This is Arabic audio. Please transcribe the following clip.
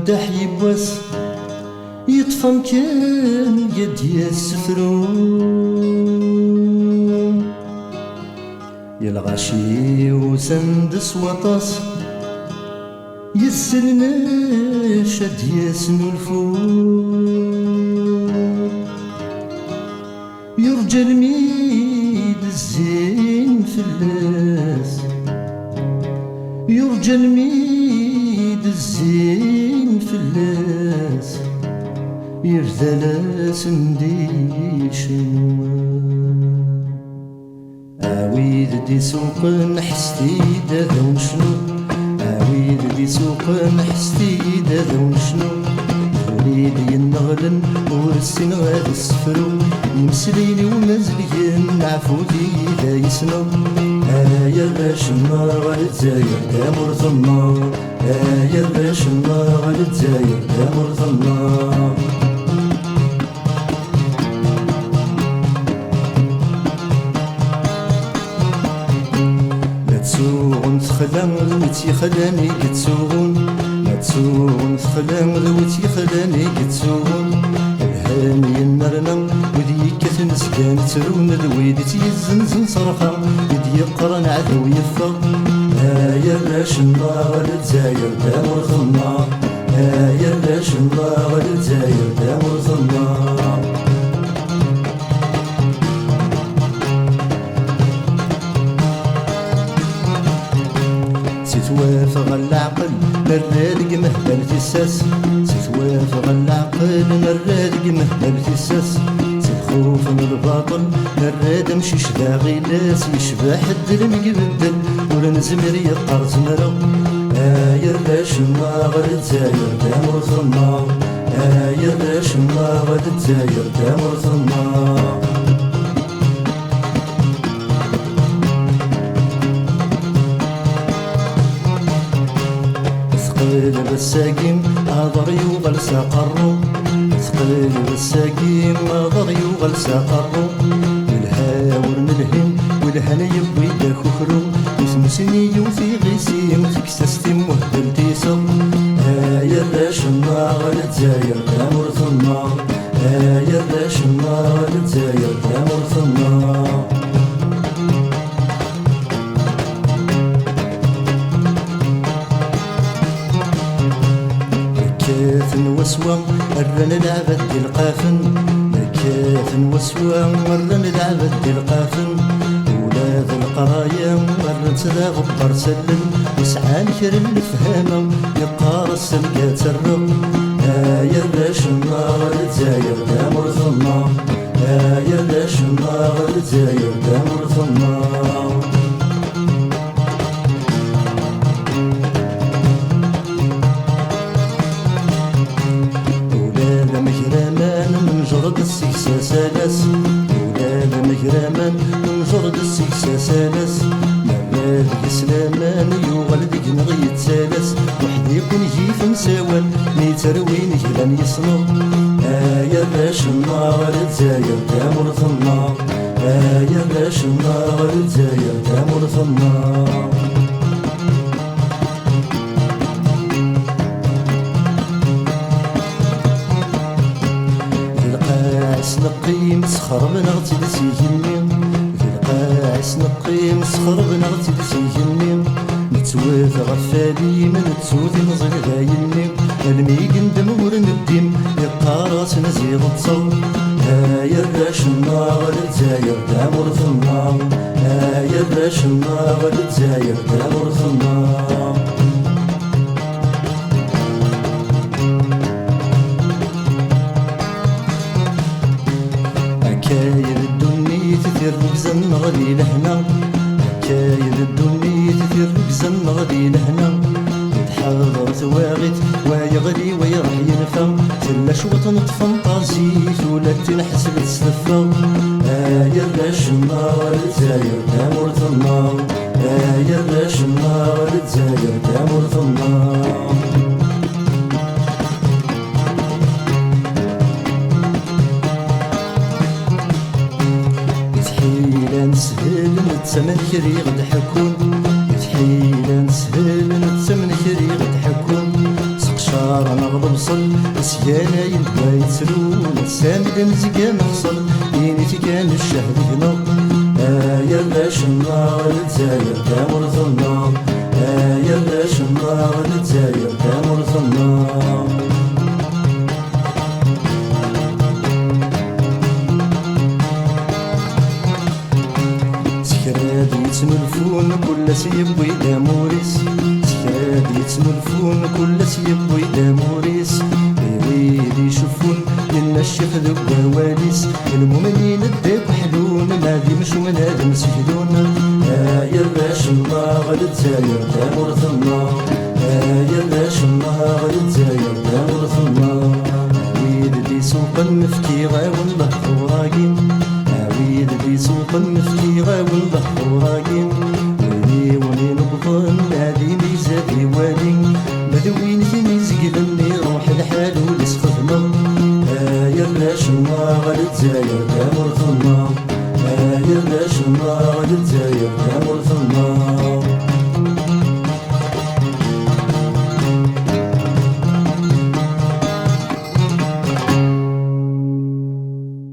مدح يبوس يطفم كان يد يسفرون يلغاشي وسندس وطاس يسلنا شد يسنو الفور يرجى الميد الزين في اللاس يرجى الميد الزين في اللاس يرثى سنديشن عويد دي سوق نحستي دادا ونشنو عويد دي سوق نحستي دادا ونشنو وليد ينغلن ورسين غاد السفرو يمسليني ومزلين عفودي ذا يسنو يا باش النار على الجزاير دامر ثمار يا باش النار على الجزاير دامر ثمار تسوغن تخلان ذوتي خلاني كتسوغن لا تسوغن تخلان ذوتي خلاني كتسوغن الهاني النرنا وذي كثن سكان ترون ذويد تيزنزن صرخا يدي يقرن عدو يفق يا باش النار على الجزاير دامر ثمار يا باش النار على الجزاير دامر ثمار توافق العقل مرادق مهبل تساس توافق العقل مرادق مهبل تساس الخوف من الباطل مراد مشيش باغي لاس يشبه حد المقبدل ولا نزمر يقر زمرا يا باش النار الجزاير دامر ثمار يا باش النار الجزاير دامر ثمار ثقيل بالساقيم هضر يوغل ساقرو ثقيل بالساقيم هضر يوغل ساقرو والهاور ملهم والهنا يبوي داك وخرو وسمسني يوثي غيسيم تكسستي مهدل تيسر يا باش النار الجزاير دامر ثمار يا باش النار الجزاير دامر ثمار كاثن وسوى الرن العبد القافن كاثن وسوى الرن العبد القافن ولاد القرايا الرن سدا غبر سلم وسعان كر الفهامة يقارس القات الرب يا باش النار الجزاير دامر ثمار يا باش النار الجزاير دامر ثمار السكسة سالس ولاد مكرامان من جرد السكسة سالس مراد الإسلامان يوغل ديك نغيت سالس وحدي يكون جيف مساوان نيتروين جلان يصنو يا باش النار الجزاير دامر ثمار يا باش النار الجزاير دامر ثمار نقيم سخر بنغتي لسيجني في القاع نقيم سخر بنغتي لسيجني نتوافى غفالي من تسوثي نظل بايني المي قندم ورندم يقارس نزيغ التصور يا باش النار الجزاير دامر ثمار يا باش النار الجزاير دامر ثمار كاير الدنيا تثير بزن غادي لهنا كاير الدنيا تثير بزن غادي لهنا يتحضر ثواغت ويغلي ويرح ينفى تلا شوط نطفى طازيت ولا تنحسب تسلفى يا باش النار الجزاير دامر ثمار يا باش النار الجزاير دامر ثمار نسهل نتسمن كري غد حكون يتحيل نسهل نتسمن كري غد حكون سقشار نغض محصل سيانا ينبغي يتسلون السامد مزقا محصل ينيتي كان الشهد هنا يا باش النار للجزائر تامر ظلنا يا باش النار للجزائر تامر ظلنا سكراد يتملفون كل سيبوي لا موريس سكراد يتملفون كل سيبوي لا موريس يريد يشوفون لنا الشيخ ذو واليس المؤمنين الدب حلون ما دي مش من هذا مسجدون يا باش الله للجزائر تامر ظلنا يا باش الله للجزائر تامر ظلنا عويد دي سوق المفتي غاون له وراقين عويد دي سوق المفتي غاون له وراقين وني نبضن هذه ميزاتي والي مدوين في ميزقلني روح الحال ولسخدمه يا باش الله للجزائر تامر ظلنا يا باش الله للجزائر